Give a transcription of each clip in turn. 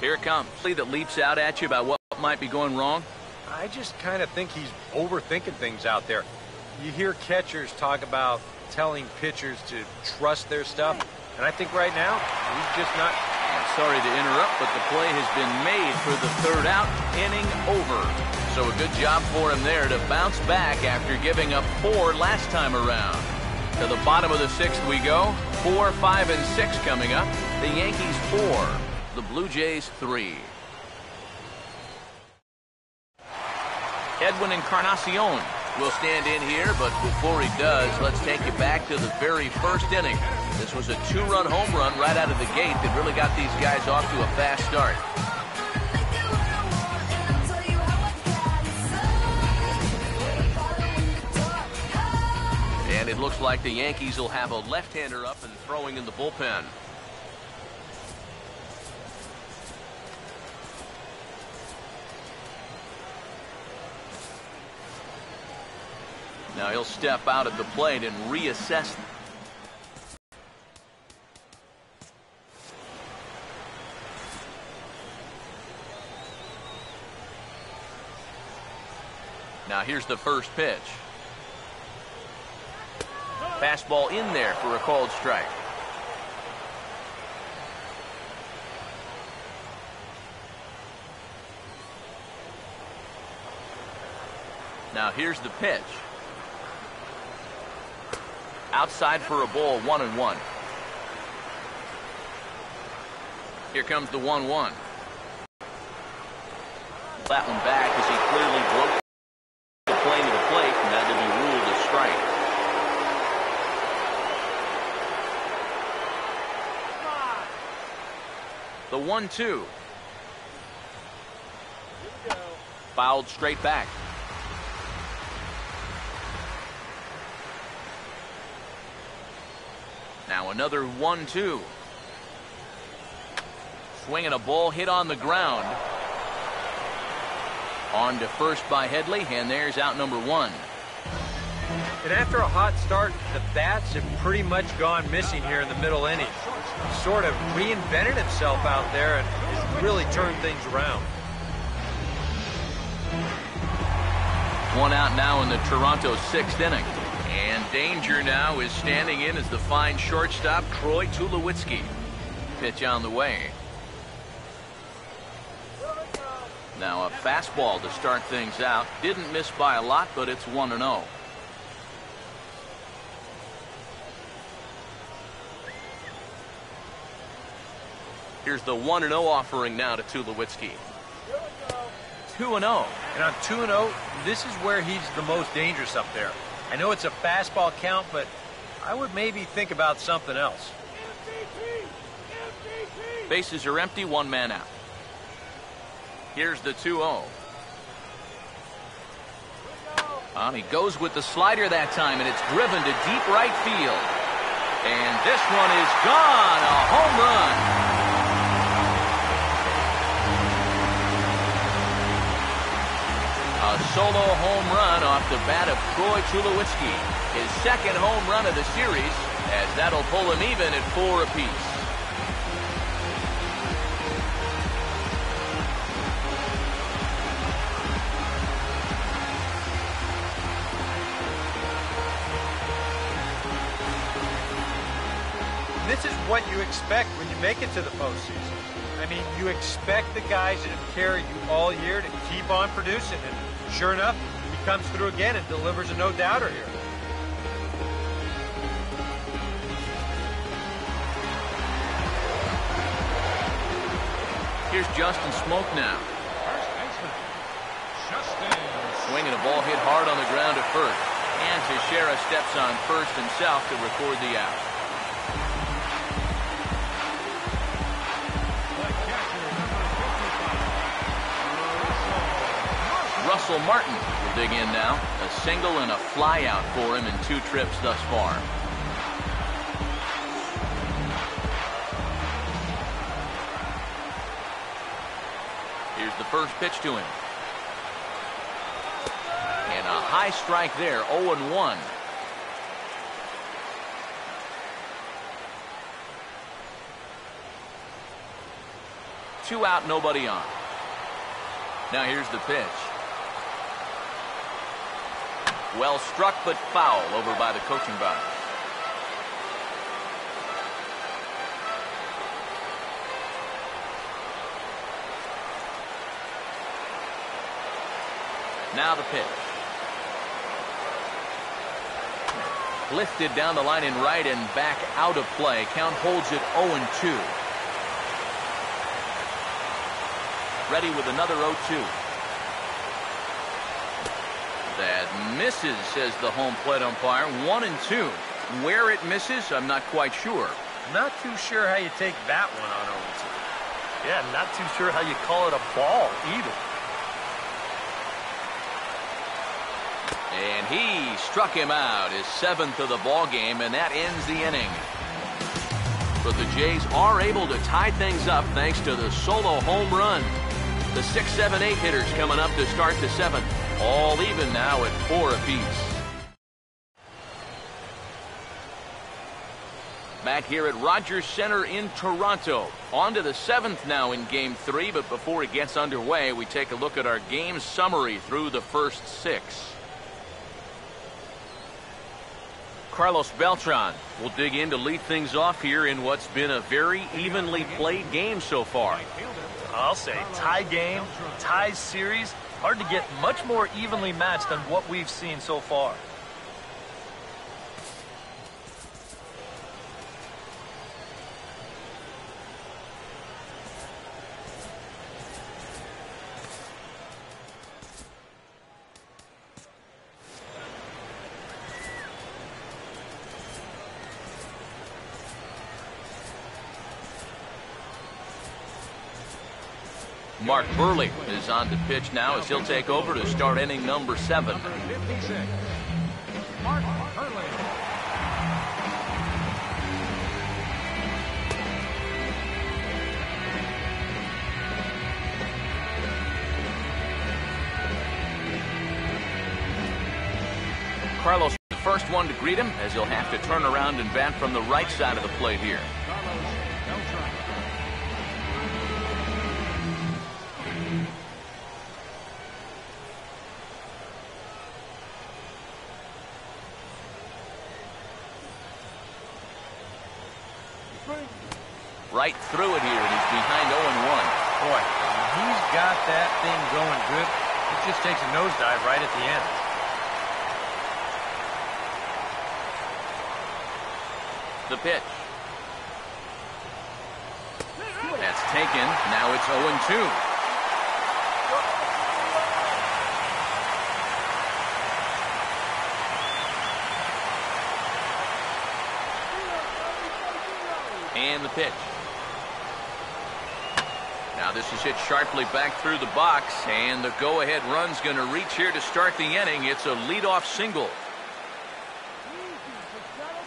Here it comes. That leaps out at you about what might be going wrong? I just kind of think he's overthinking things out there. You hear catchers talk about telling pitchers to trust their stuff, and I think right now he's just not. Sorry to interrupt, but the play has been made for the third out, inning over. So a good job for him there to bounce back after giving up 4 last time around. To the bottom of the 6th we go. 4, 5, and 6 coming up. The Yankees 4, the Blue Jays 3. Edwin Encarnacion will stand in here, but before he does, let's take you back to the very first inning. This was a 2-run home run right out of the gate that really got these guys off to a fast start. And it looks like the Yankees will have a left-hander up and throwing in the bullpen. Now he'll step out at the plate and reassess. Now here's the first pitch. Fastball in there for a called strike. Now here's the pitch. Outside for a ball, 1-1. Here comes the 1-1. That one back as he clearly broke the plane to the plate, and that will be ruled a strike. The 1-2. Fouled straight back. Now another 1-2. Swinging a ball hit on the ground. On to first by Headley, and there's out number 1. And after a hot start, the bats have pretty much gone missing here in the middle innings. He sort of reinvented himself out there and has really turned things around. 1 out now in the Toronto 6th inning. And danger now is standing in as the fine shortstop, Troy Tulowitzki. Pitch on the way. Now a fastball to start things out. Didn't miss by a lot, but it's 1-0. Here's the 1-0 offering now to Tulowitzki. 2-0. And on 2-0, this is where he's the most dangerous up there. I know it's a fastball count, but I would maybe think about something else. Bases are empty, 1 man out. Here's the 2-0. He goes with the slider that time, and it's driven to deep right field. And this one is gone, a home run. A solo home run off the bat of Troy Tulowitzki. His 2nd home run of the series, as that'll pull him even at 4 apiece. This is what you expect when you make it to the postseason. I mean, you expect the guys that have carried you all year to keep on producing, and sure enough, he comes through again and delivers a no-doubter here. Here's Justin Smoke now. Swinging a ball hit hard on the ground at first. And Teixeira steps on first himself to record the out. Russell Martin will dig in now. A single and a fly out for him in 2 trips thus far. Here's the first pitch to him. And a high strike there, 0-1. 2 out, nobody on. Now here's the pitch. Well struck, but foul over by the coaching box. Now the pitch. Lifted down the line in right and back out of play. Count holds it 0-2. Ready with another 0-2. That misses, says the home plate umpire. 1-2. Where it misses, I'm not quite sure. Not too sure how you take that one on 0-2. Yeah, not too sure how you call it a ball either. And he struck him out, his 7th of the ball game, and that ends the inning. But the Jays are able to tie things up thanks to the solo home run. The 6, 7, 8 hitters coming up to start the 7th. All even now at 4 apiece. Back here at Rogers Center in Toronto. On to the 7th now in Game 3, but before it gets underway, we take a look at our game summary through the first 6. Carlos Beltran will dig in to lead things off here in what's been a very evenly played game so far. I'll say tie game, tie series. Hard to get much more evenly matched than what we've seen so far. Mark Burley is on the pitch now as he'll take over to start inning number 7. Mark Burley. Carlos, the first one to greet him, as he'll have to turn around and bat from the right side of the plate here. Right through it here, and he's behind 0-1. Boy, when he's got that thing going good, it just takes a nosedive right at the end. The pitch. That's taken. Now it's 0-2. And the pitch. Now this is hit sharply back through the box, and the go-ahead run's going to reach here to start the inning. It's a leadoff single.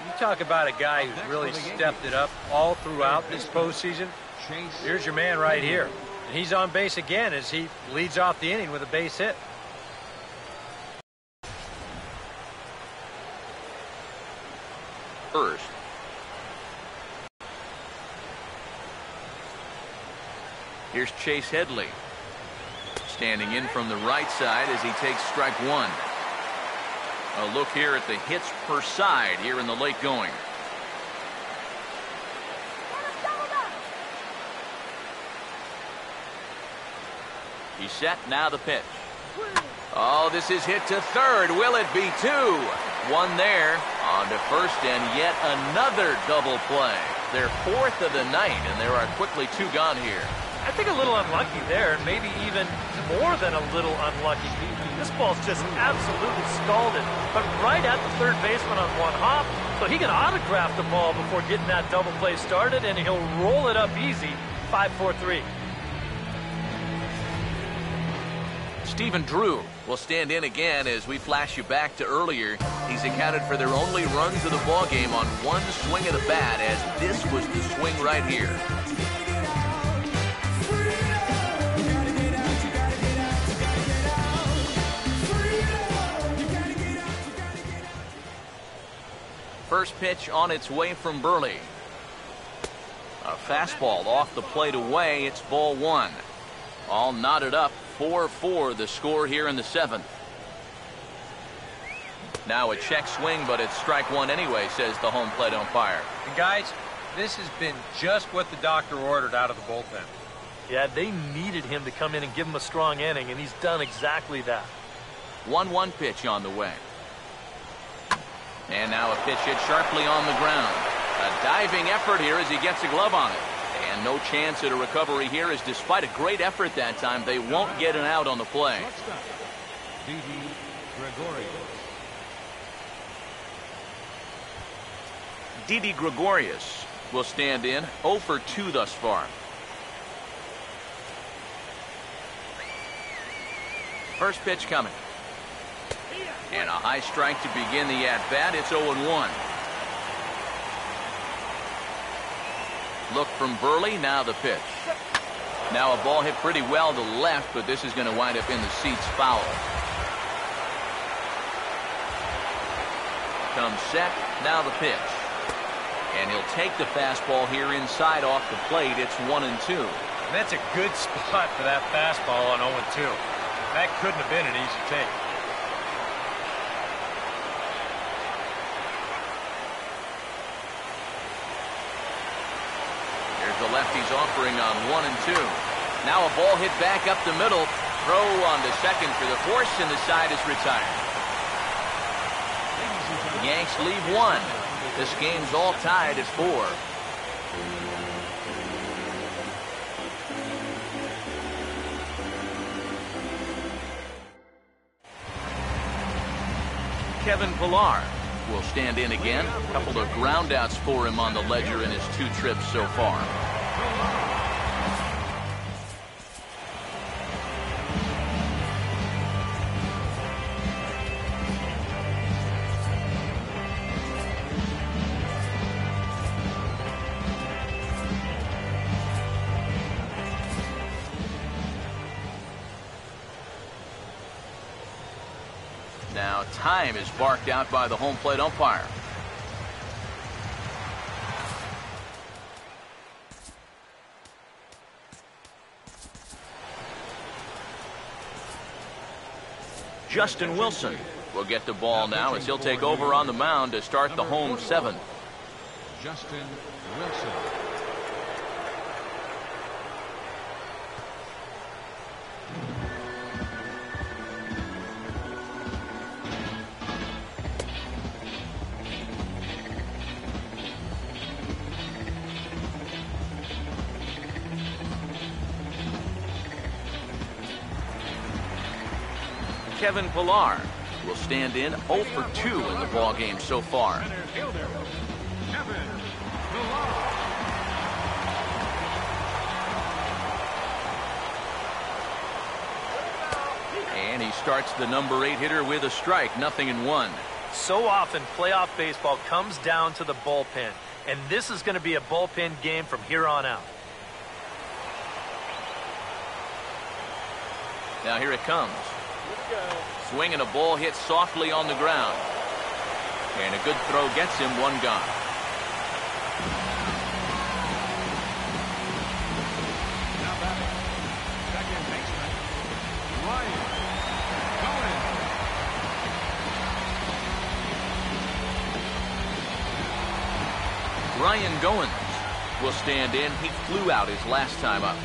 You talk about a guy who's really stepped it up all throughout this postseason. Here's your man right here. And he's on base again as he leads off the inning with a base hit. First. Here's Chase Headley, standing in from the right side as he takes strike 1. A look here at the hits per side here in the late going. He's set, now the pitch. Oh, this is hit to third. Will it be 2? 1 there, on to first, and yet another double play. Their 4th of the night, and there are quickly 2 gone here. I think a little unlucky there, and maybe even more than a little unlucky. This ball's just absolutely scalded, but right at the third baseman on one hop, so he can autograph the ball before getting that double play started, and he'll roll it up easy, 5-4-3. Stephen Drew will stand in again as we flash you back to earlier. He's accounted for their only runs of the ball game on 1 swing of the bat, as this was the swing right here. First pitch on its way from Burley. A A fastball off the plate away. It's ball one. All knotted up. 4-4 the score here in the seventh. Now a check swing, but it's strike one anyway, says the home plate umpire. And guys, this has been just what the doctor ordered out of the bullpen. Yeah, they needed him to come in and give him a strong inning, and he's done exactly that. 1-1 pitch on the way. And now a pitch hit sharply on the ground. A diving effort here as he gets a glove on it. And no chance at a recovery here, as despite a great effort that time, they won't get an out on the play. Didi Gregorius will stand in. 0 for 2 thus far. First pitch coming. And a high strike to begin the at-bat. It's 0-1. Look from Burley. Now the pitch. Now a ball hit pretty well to left, but this is going to wind up in the seats foul. Comes set. Now the pitch. And he'll take the fastball here inside off the plate. It's 1-2. And that's a good spot for that fastball on 0-2. That couldn't have been an easy take. Here's the lefty's offering on 1-2. Now a ball hit back up the middle. Throw on to second for the force, and the side is retired. The Yanks leave one. This game's all tied at 4. Kevin Pillar will stand in again. A couple of groundouts for him on the ledger in his 2 trips so far. Now time is barked out by the home plate umpire. Justin Wilson will get the ball now as he'll take over on the mound to start the home 7th. Justin Wilson. Kevin Pillar will stand in 0 for 2 in the ball game so far. And he starts the number 8 hitter with a strike, 0-1. So often playoff baseball comes down to the bullpen, and this is going to be a bullpen game from here on out. Now here it comes. Swinging a ball hit softly on the ground. And a good throw gets him 1 gone. Now batting, second baseman, Ryan Goins will stand in. He flew out his last time up.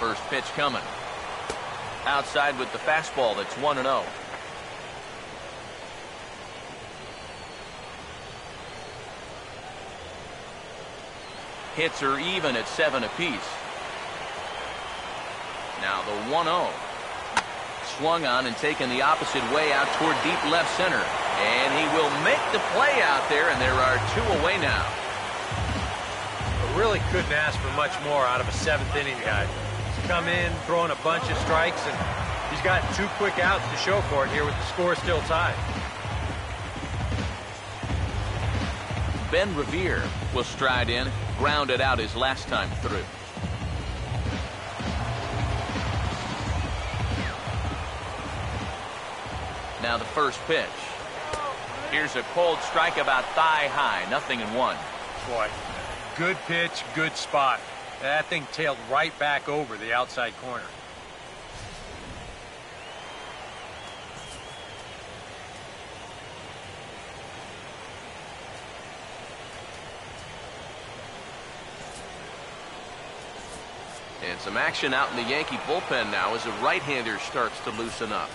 First pitch coming. Outside with the fastball. That's 1-0. Hits are even at 7 apiece. Now the 1-0. Swung on and taken the opposite way out toward deep left center. And he will make the play out there, and there are 2 away now. Really couldn't ask for much more out of a 7th inning guy. He's come in, throwing a bunch of strikes, and he's got 2 quick outs to show for it here with the score still tied. Ben Revere will stride in, grounded out his last time through. Now the first pitch. Here's a cold strike about thigh high, 0-1. Boy, good pitch, good spot. That thing tailed right back over the outside corner. And some action out in the Yankee bullpen now as a right-hander starts to loosen up.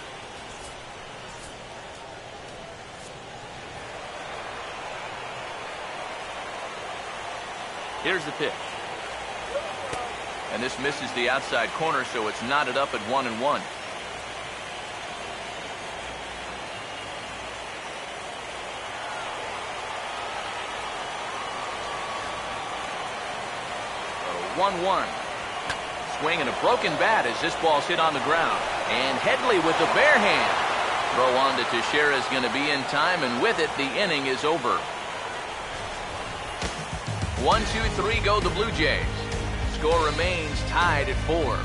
Here's the pitch. And this misses the outside corner, so it's knotted up at 1-1. So 1-1. Swing and a broken bat as this ball's hit on the ground. And Headley with the bare hand. Throw on to Teixeira is going to be in time, and with it, the inning is over. 1-2-3 go the Blue Jays. Score remains tied at 4.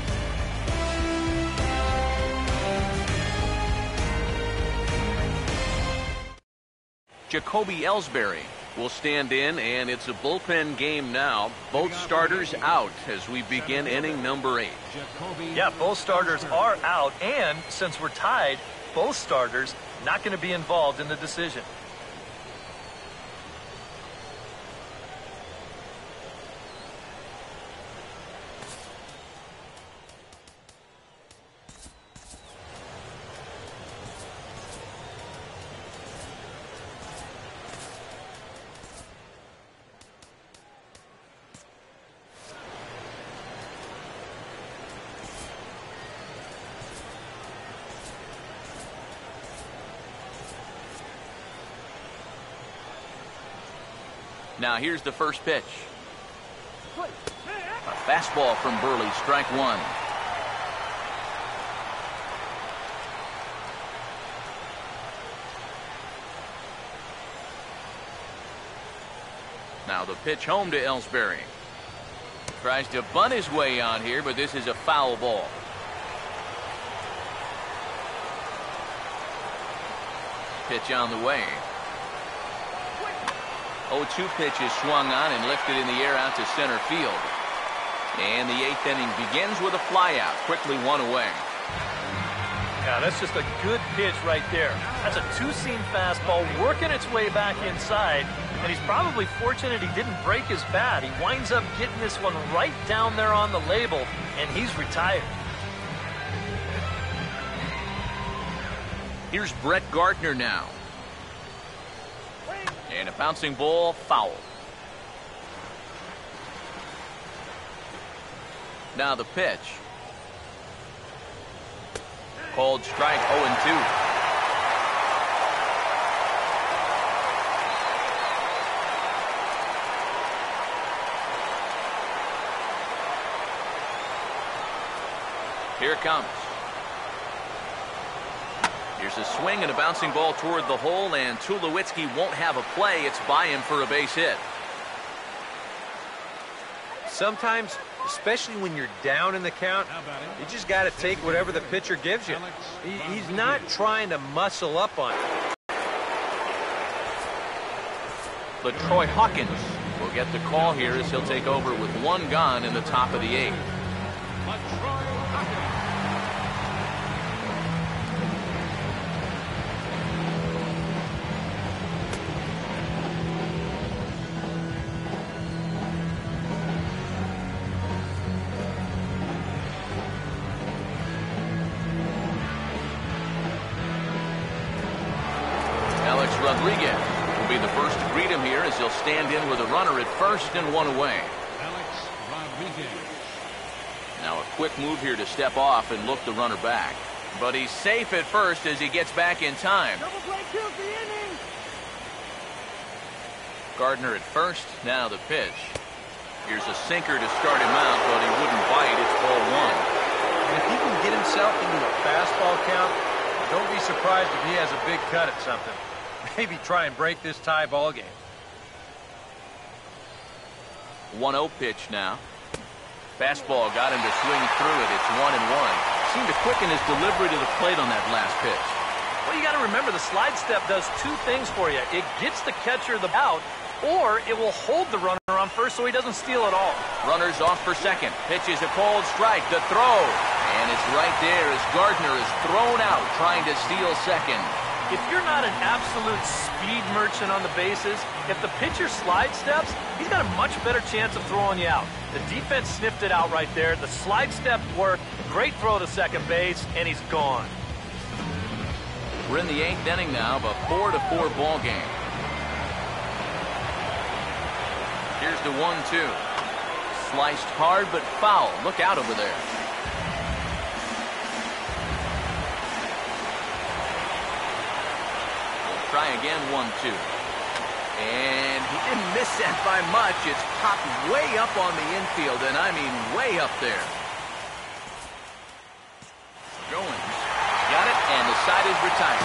Jacoby Ellsbury will stand in, and it's a bullpen game now. Both starters out as we begin inning number 8. Yeah, both starters are out, and since we're tied, both starters not going to be involved in the decision. Now here's the first pitch. A fastball from Burley, strike 1. Now the pitch home to Ellsbury. Tries to bunt his way on here, but this is a foul ball. Pitch on the way. 0-2 pitch is swung on and lifted in the air out to center field. And the 8th inning begins with a flyout, quickly one away. Yeah, that's just a good pitch right there. That's a two-seam fastball working its way back inside, and he's probably fortunate he didn't break his bat. He winds up getting this one right down there on the label, and he's retired. Here's Brett Gardner now. And a bouncing ball, foul. Now the pitch. Called strike, 0-2. Here it comes. Here's a swing and a bouncing ball toward the hole, and Tulowitzki won't have a play. It's by him for a base hit. Sometimes, especially when you're down in the count, you just got to take whatever the pitcher gives you. He's not trying to muscle up on it. LaTroy Hawkins will get the call here as he'll take over with one gone in the top of the 8th. Rodriguez will be the first to greet him here as he'll stand in with a runner at first and one away. Now a quick move here to step off and look the runner back. But he's safe at first as he gets back in time. Gardner at first, now the pitch. Here's a sinker to start him out, but he wouldn't bite. It's ball 1. And if he can get himself into a fastball count, don't be surprised if he has a big cut at something. Maybe try and break this tie ball game. 1-0 pitch now. Fastball got him to swing through it. It's 1-1. Seemed to quicken his delivery to the plate on that last pitch. Well, you got to remember the slide step does two things for you. It gets the catcher the out, or it will hold the runner on first so he doesn't steal at all. Runners off for second. Pitches a cold strike to throw. And it's right there as Gardner is thrown out trying to steal second. If you're not an absolute speed merchant on the bases, if the pitcher slide steps, he's got a much better chance of throwing you out. The defense sniffed it out right there. The slide step worked. Great throw to second base, and he's gone. We're in the 8th inning now of a 4-4 ball game. Here's the 1-2. Sliced hard but foul. Look out over there. We'll try again, 1-2. And he didn't miss that by much. It's popped way up on the infield, and I mean way up there. Goins got it, and the side is retired.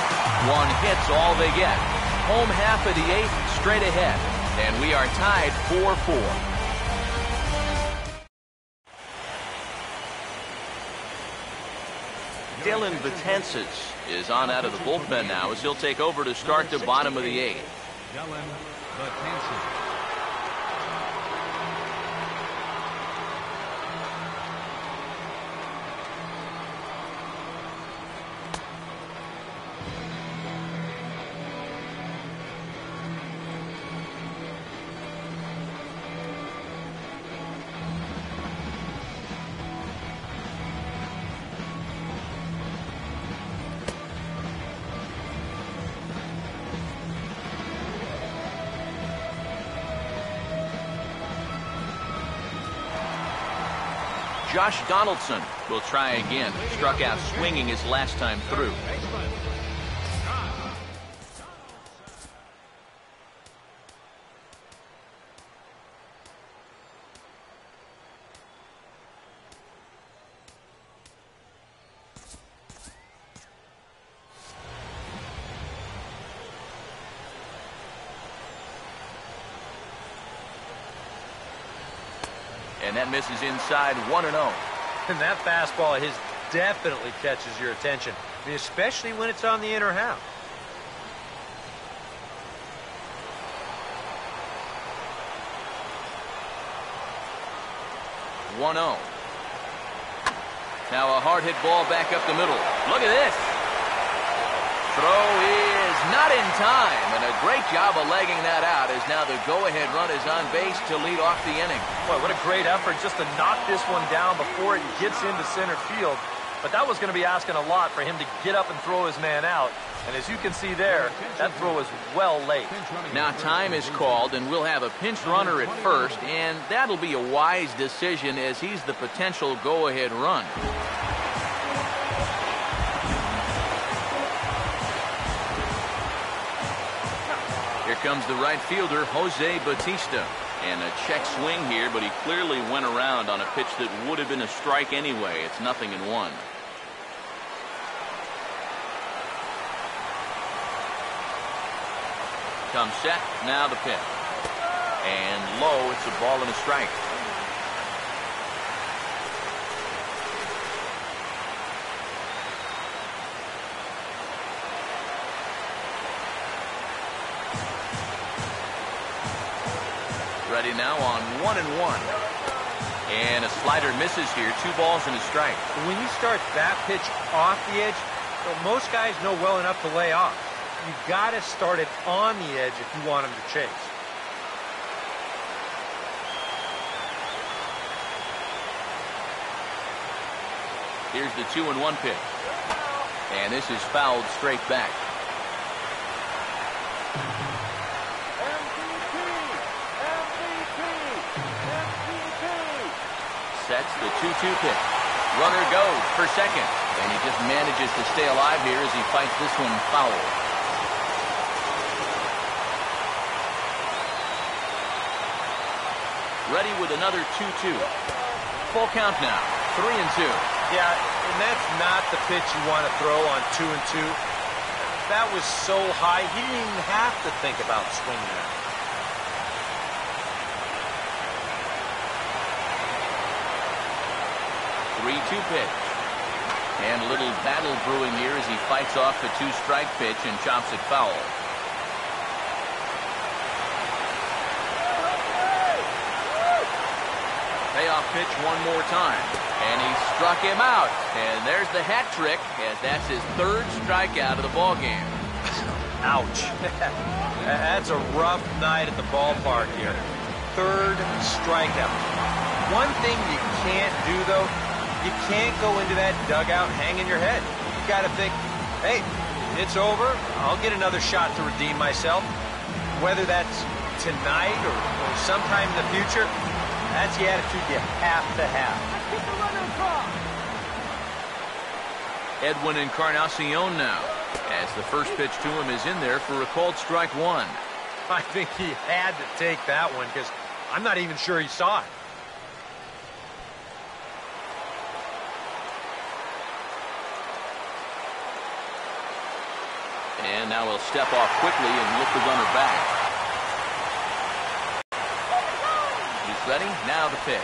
One hit's all they get. Home half of the 8th, straight ahead. And we are tied 4-4. Dylan Betances is on out of the bullpen now as he'll take over to start the bottom of the 8th. Dylan Betances. Josh Donaldson will try again. Struck out swinging his last time through. And that misses inside 1-0. And that fastball of his definitely catches your attention, I mean, especially when it's on the inner half. Now a hard hit ball back up the middle. Look at this. Throw is not in time, and a great job of legging that out as now the go-ahead run is on base to lead off the inning. Boy, what a great effort just to knock this one down before it gets into center field. But that was going to be asking a lot for him to get up and throw his man out. And as you can see there, that throw is well late. Now time is called, and we'll have a pinch runner at first, and that'll be a wise decision as he's the potential go-ahead run. Here comes the right fielder, Jose Bautista. And a check swing here, but he clearly went around on a pitch that would have been a strike anyway. It's 0-1. Comes set, now the pitch. And low, it's a ball and a strike. Ready now on 1-1. And a slider misses here. 2 balls and a strike. When you start that pitch off the edge, well, most guys know well enough to lay off. You got to start it on the edge if you want him to chase. Here's the 2-1 pitch. And this is fouled straight back. Sets the 2-2 pitch. Runner goes for second. And he just manages to stay alive here as he fights this one foul. Ready with another 2-2. Full count now. 3-2. Yeah, and that's not the pitch you want to throw on 2-2. That was so high, he didn't even have to think about swinging that. 3-2 pitch. And a little battle brewing here as he fights off the 2-strike pitch and chops it foul. Payoff pitch one more time. And he struck him out. And there's the hat trick, as that's his 3rd strikeout of the ballgame. Ouch. That's a rough night at the ballpark here. 3rd strikeout. One thing you can't do, though, you can't go into that dugout hanging your head. You got to think, hey, it's over. I'll get another shot to redeem myself. Whether that's tonight or sometime in the future, that's the attitude you have to have. Edwin Encarnacion now, as the first pitch to him is in there for a called strike 1. I think he had to take that one because I'm not even sure he saw it. And now he'll step off quickly and look the runner back. He's ready. Now the pitch.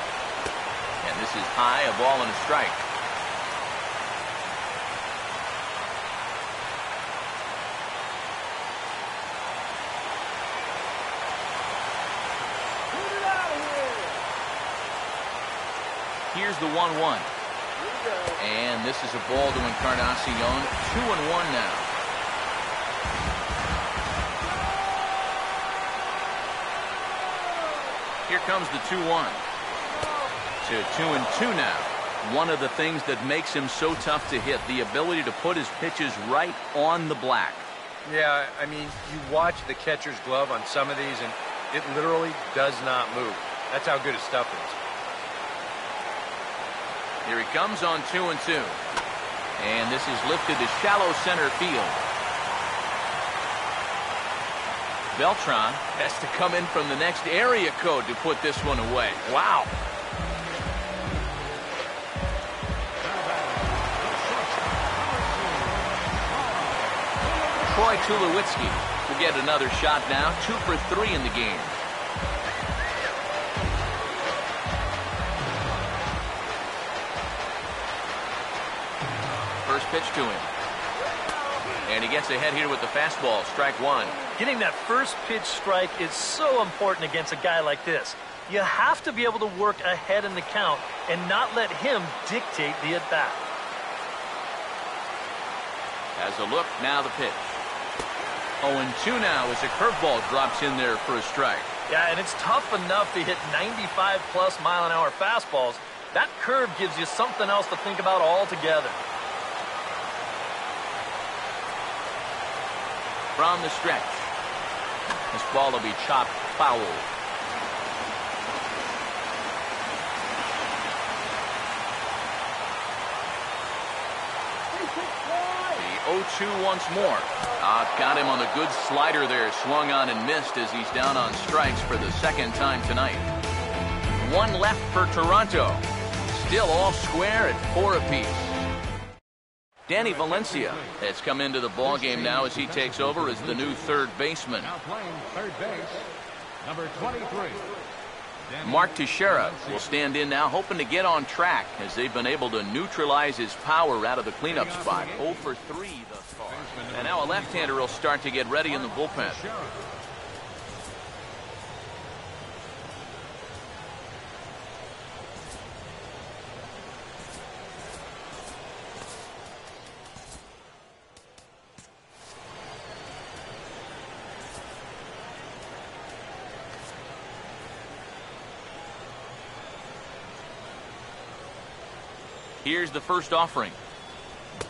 And this is high, a ball and a strike. Here's the 1-1. And this is a ball to Encarnacion. 2-1 now. Here comes the 2-1. To 2-2 now. One of the things that makes him so tough to hit, the ability to put his pitches right on the black. Yeah, I mean, you watch the catcher's glove on some of these, and it literally does not move. That's how good his stuff is. Here he comes on 2-2. And this is lifted to shallow center field. Beltran has to come in from the next area code to put this one away. Wow. Troy Tulowitzki will get another shot now. 2 for 3 in the game. First pitch to him. And he gets ahead here with the fastball. Strike 1. Getting that first pitch strike is so important against a guy like this. You have to be able to work ahead in the count and not let him dictate the at-bat. Has a look. Now the pitch. 0-2 now as a curveball drops in there for a strike. Yeah, and it's tough enough to hit 95-plus mile-an-hour fastballs. That curve gives you something else to think about altogether. From the stretch. This ball will be chopped foul. The 0-2 once more. Got him on the good slider there. Swung on and missed as he's down on strikes for the 2nd time tonight. 1 left for Toronto. Still all square at 4 apiece. Danny Valencia has come into the ballgame now as he takes over as the new 3rd baseman. Now playing third base, number 23. Mark Teixeira will stand in now, hoping to get on track as they've been able to neutralize his power out of the cleanup spot. 0 for 3 thus far. And now a left-hander will start to get ready in the bullpen. Here's the first offering.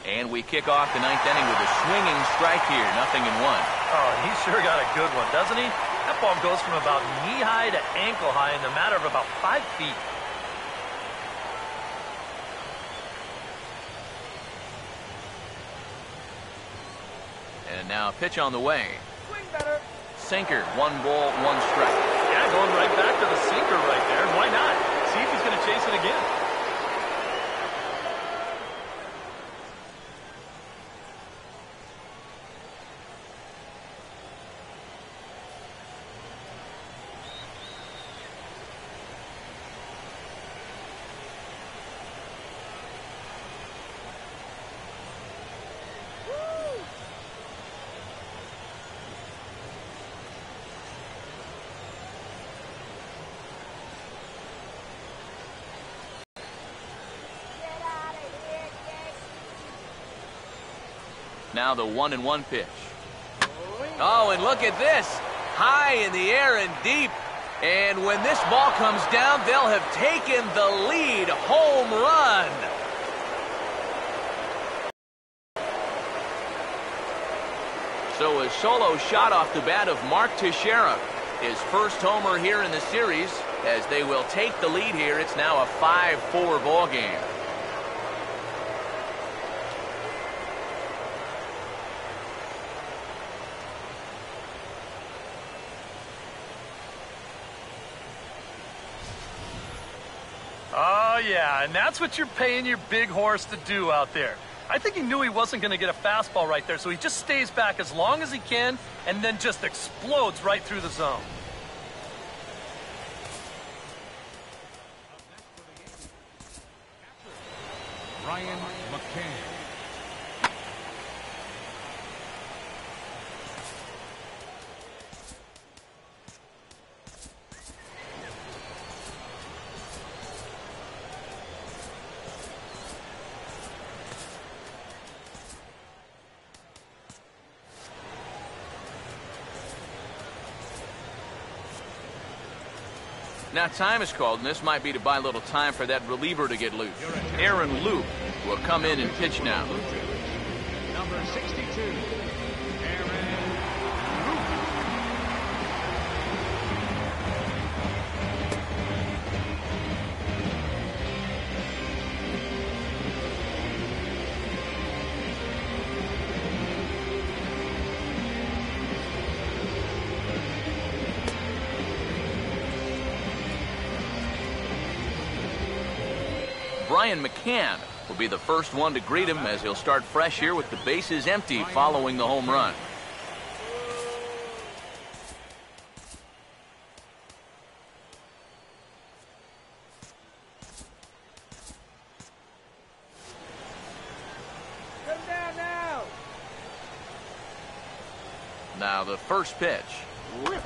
And we kick off the 9th inning with a swinging strike here. 0-1. Oh, he sure got a good one, doesn't he? That ball goes from about knee-high to ankle-high in the matter of about 5 feet. And now a pitch on the way. Swing better. Sinker. 1 ball, 1 strike. Yeah, going right back to the sinker right there. Why not? See if he's going to chase it again. Now the 1-1 pitch. Oh, and look at this. High in the air and deep. And when this ball comes down, they'll have taken the lead. Home run. So a solo shot off the bat of Mark Teixeira. His first homer here in the series, as they will take the lead here. It's now a 5-4 ball game. Oh, yeah, and that's what you're paying your big horse to do out there. I think he knew he wasn't going to get a fastball right there, so he just stays back as long as he can and then just explodes right through the zone. Ryan McCann. Now time is called, and this might be to buy a little time for that reliever to get loose. Aaron Loop will come in and pitch now. Number 62, Aaron Brian McCann will be the first one to greet him as he'll start fresh here with the bases empty following the home run. Come down now. Now the first pitch.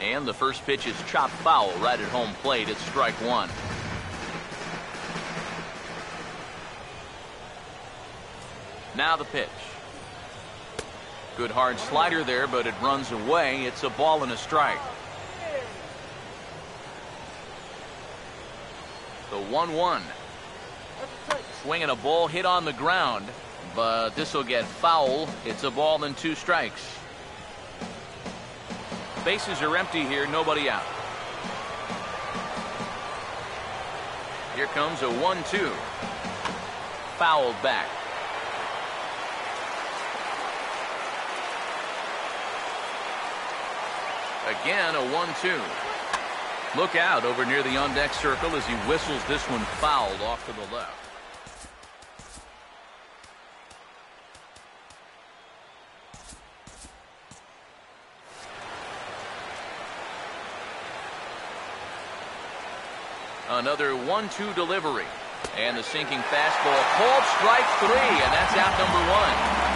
And the first pitch is chopped foul right at home plate. It's strike one. Now the pitch. Good hard slider there, but it runs away. It's a ball and a strike. The 1-1. Swinging a ball hit on the ground, but this will get foul. It's a ball and 2 strikes. Bases are empty here, nobody out. Here comes a 1-2. Fouled back. Again, a 1-2. Look out over near the on-deck circle as he whistles this one fouled off to the left. Another 1-2 delivery. And the sinking fastball called strike 3, and that's out number 1.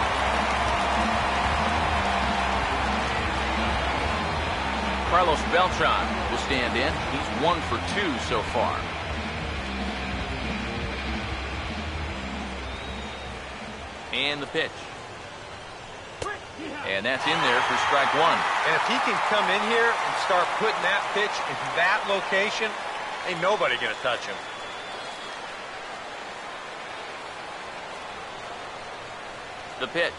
Carlos Beltran will stand in. He's 1 for 2 so far. And the pitch. And that's in there for strike 1. And if he can come in here and start putting that pitch in that location, ain't nobody going to touch him. The pitch.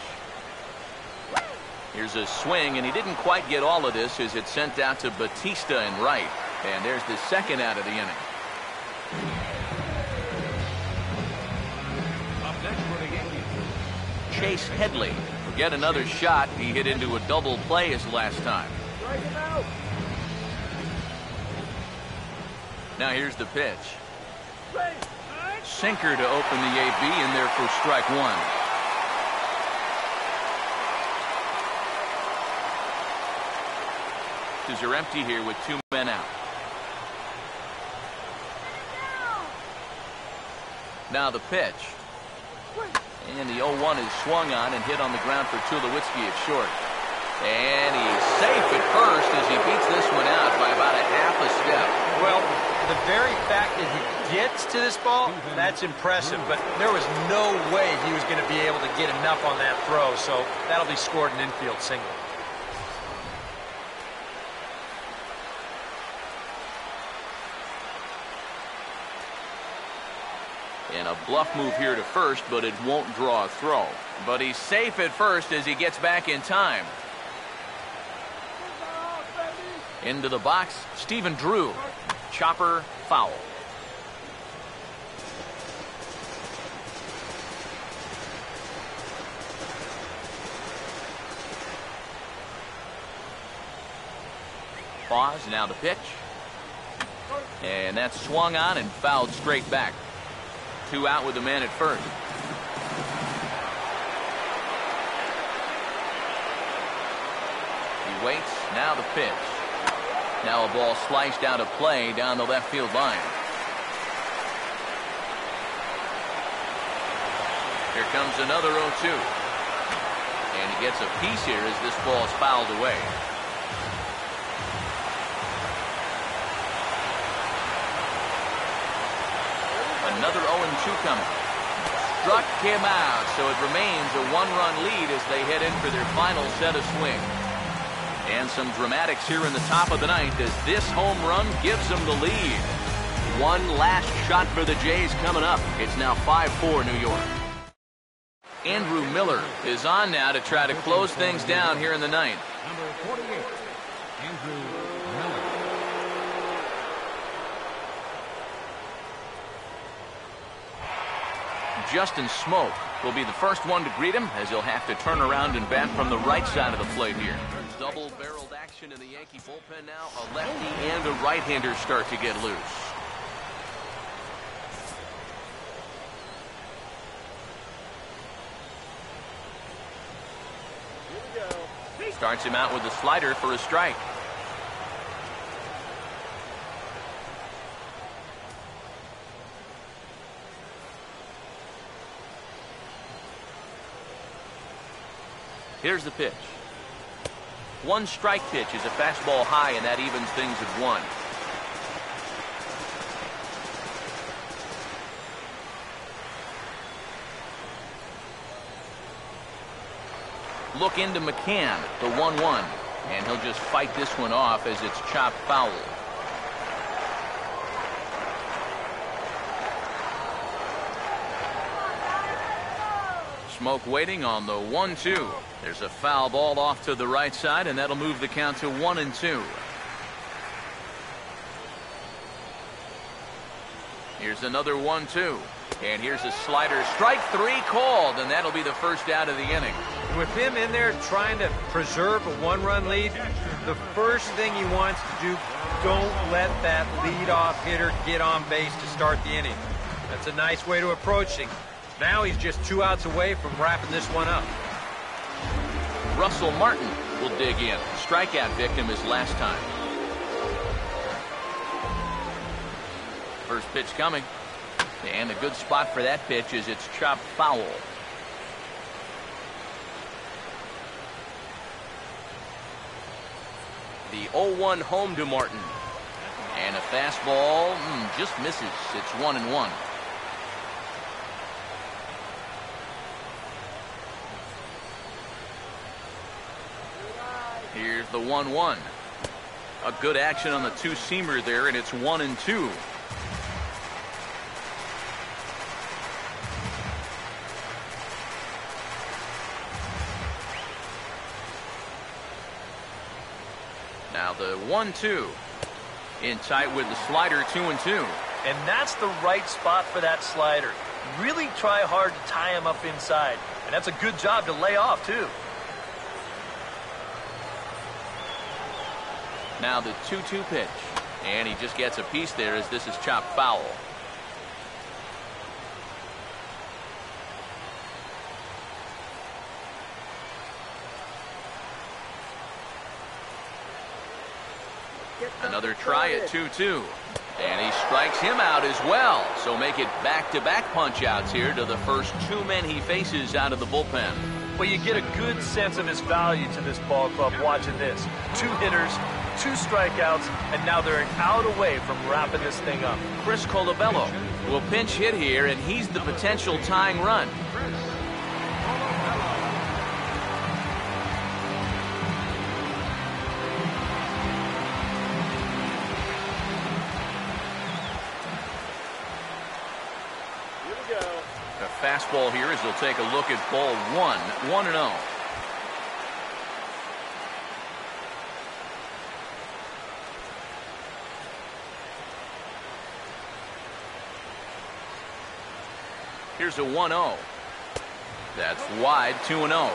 Here's a swing, and he didn't quite get all of this as it's sent out to Batista in right. And there's the second out of the inning. up next for the Yankees. Chase Headley will get another shot. He hit into a double play his last time. Strike him out. Now here's the pitch. Sinker to open the AB in there for strike 1. Are empty here with 2 men out. Now the pitch. And the 0-1 is swung on and hit on the ground for Tulowitzki at short. And he's safe at first as he beats this one out by about a half a step. Well, the very fact that he gets to this ball, that's impressive. But there was no way he was going to be able to get enough on that throw, so that'll be scored an infield single. And a bluff move here to first, but it won't draw a throw. But he's safe at first as he gets back in time. Into the box, Stephen Drew. Chopper, foul. Pause, now the pitch. And that's swung on and fouled straight back. 2 out with the man at first. He waits, now the pitch. Now a ball sliced out of play down the left field line. Here comes another 0-2. And he gets a piece here as this ball is fouled away. Another 0-2 coming. Struck him out, so it remains a 1-run lead as they head in for their final set of swings. And some dramatics here in the top of the ninth as this home run gives them the lead. One last shot for the Jays coming up. It's now 5-4 New York. Andrew Miller is on now to try to close things down here in the ninth. Number 48, Andrew Miller. Justin Smoke will be the first one to greet him as he'll have to turn around and bat from the right side of the plate here. Double-barreled action in the Yankee bullpen now. A lefty and a right-hander start to get loose. Starts him out with a slider for a strike. Here's the pitch. One strike pitch is a fastball high, and that evens things at 1. Look into McCann, the 1-1, and he'll just fight this one off as it's chopped foul. Smoke waiting on the 1-2. There's a foul ball off to the right side, and that'll move the count to 1-2. Here's another 1-2. And here's a slider. Strike 3 called, and that'll be the first out of the inning. With him in there trying to preserve a 1-run lead, the first thing he wants to do, don't let that leadoff hitter get on base to start the inning. That's a nice way to approach it. Now he's just 2 outs away from wrapping this one up. Russell Martin will dig in. Strikeout victim his last time. First pitch coming. And a good spot for that pitch is it's chopped foul. The 0-1 home to Martin. And a fastball just misses. It's 1-1. Here's the 1-1. A good action on the 2-seamer there, and it's 1-2. Now the 1-2. In tight with the slider, 2-2. And that's the right spot for that slider. Really try hard to tie him up inside. And that's a good job to lay off, too. Now the 2-2 pitch. And he just gets a piece there as this is chopped foul. Another try at 2-2. And he strikes him out as well. So make it back-to-back punch-outs here to the first 2 men he faces out of the bullpen. Well, you get a good sense of his value to this ball club watching this. 2 hitters, 2 strikeouts, and now they're an out away from wrapping this thing up. Chris Colabello will pinch hit here, and he's the potential tying run. A fastball here as he'll take a look at ball 1, 1-0. Here's a 1-0. That's wide, 2-0.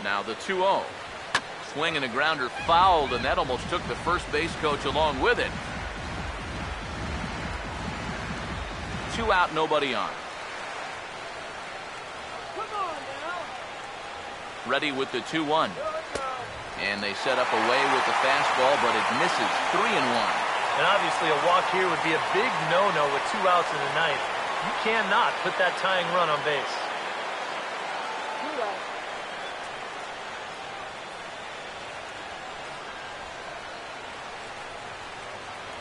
Now the 2-0. Swing and a grounder fouled, and that almost took the first base coach along with it. 2 out, nobody on. Ready with the 2-1. And they set up away with the fastball, but it misses. 3-1. And obviously a walk here would be a big no-no with 2 outs in the ninth. You cannot put that tying run on base.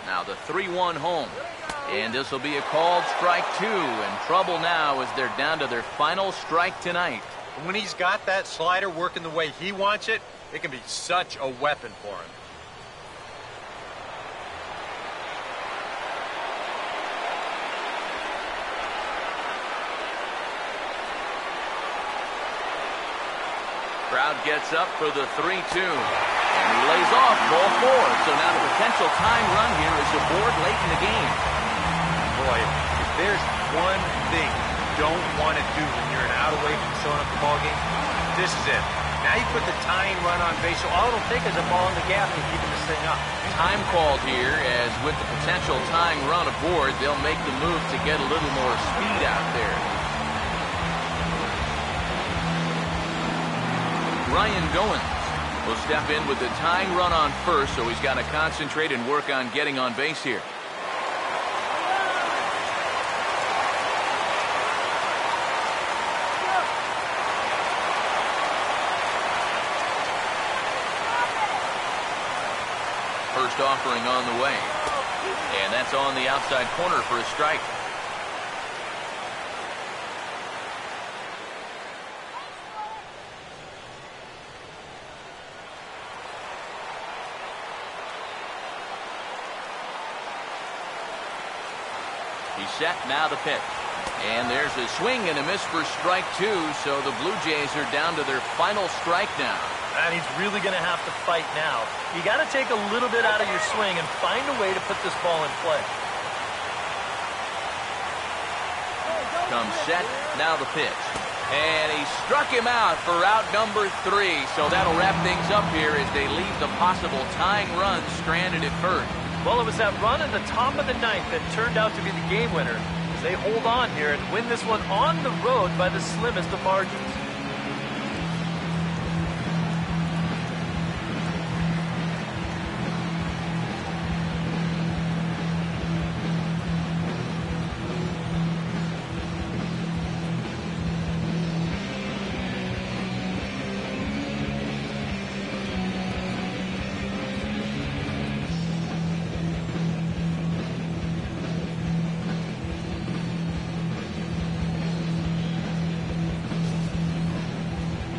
Now the 3-1 home. And this will be a called strike 2. And trouble now as they're down to their final strike tonight. When he's got that slider working the way he wants it, it can be such a weapon for him. Crowd gets up for the 3-2. And he lays off ball 4. So now the potential time run here is aboard late in the game. Boy, if there's one thing you don't want to do when you're an out away from showing up the ball game, this is it. Now you put the tying run on base, so all it'll take is a ball in the gap and keeping this thing up. Time called here, as with the potential tying run aboard, they'll make the move to get a little more speed out there. Ryan Goins will step in with the tying run on first, so he's got to concentrate and work on getting on base here. First offering on the way. And that's on the outside corner for a strike. He's set, now the pitch. And there's a swing and a miss for strike 2, so the Blue Jays are down to their final strike now. And he's really going to have to fight now. You got to take a little bit out of your swing and find a way to put this ball in play. Comes set, now the pitch. And he struck him out for out number 3, so that'll wrap things up here as they leave the possible tying run stranded at first. Well, it was that run in the top of the ninth that turned out to be the game winner, as they hold on here and win this one on the road by the slimmest of margins.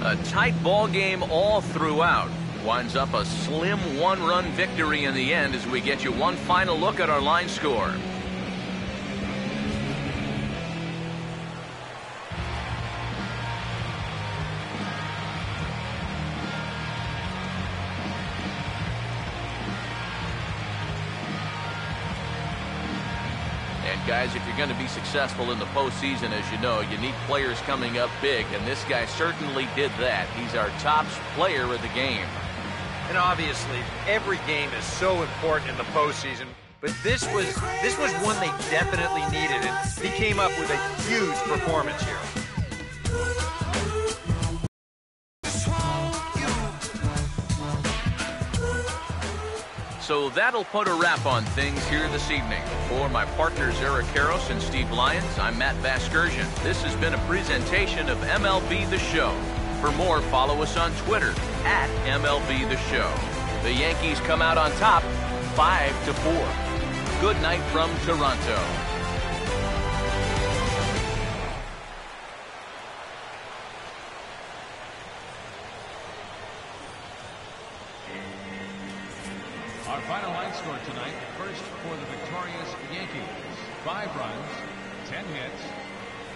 A tight ball game all throughout. Winds up a slim 1-run victory in the end as we get you one final look at our line score. Guys, if you're going to be successful in the postseason, as you know, you need players coming up big, and this guy certainly did that. He's our top player of the game. And obviously, every game is so important in the postseason, but this was one they definitely needed, and he came up with a huge performance here. So that'll put a wrap on things here this evening. For my partners Eric Karros and Steve Lyons, I'm Matt Vasgersian. This has been a presentation of MLB The Show. For more, follow us on Twitter at MLB The Show. The Yankees come out on top 5-4. Good night from Toronto. Our final line score tonight, first for the victorious Yankees. 5 runs, 10 hits,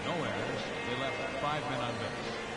no errors. They left 5 men on base.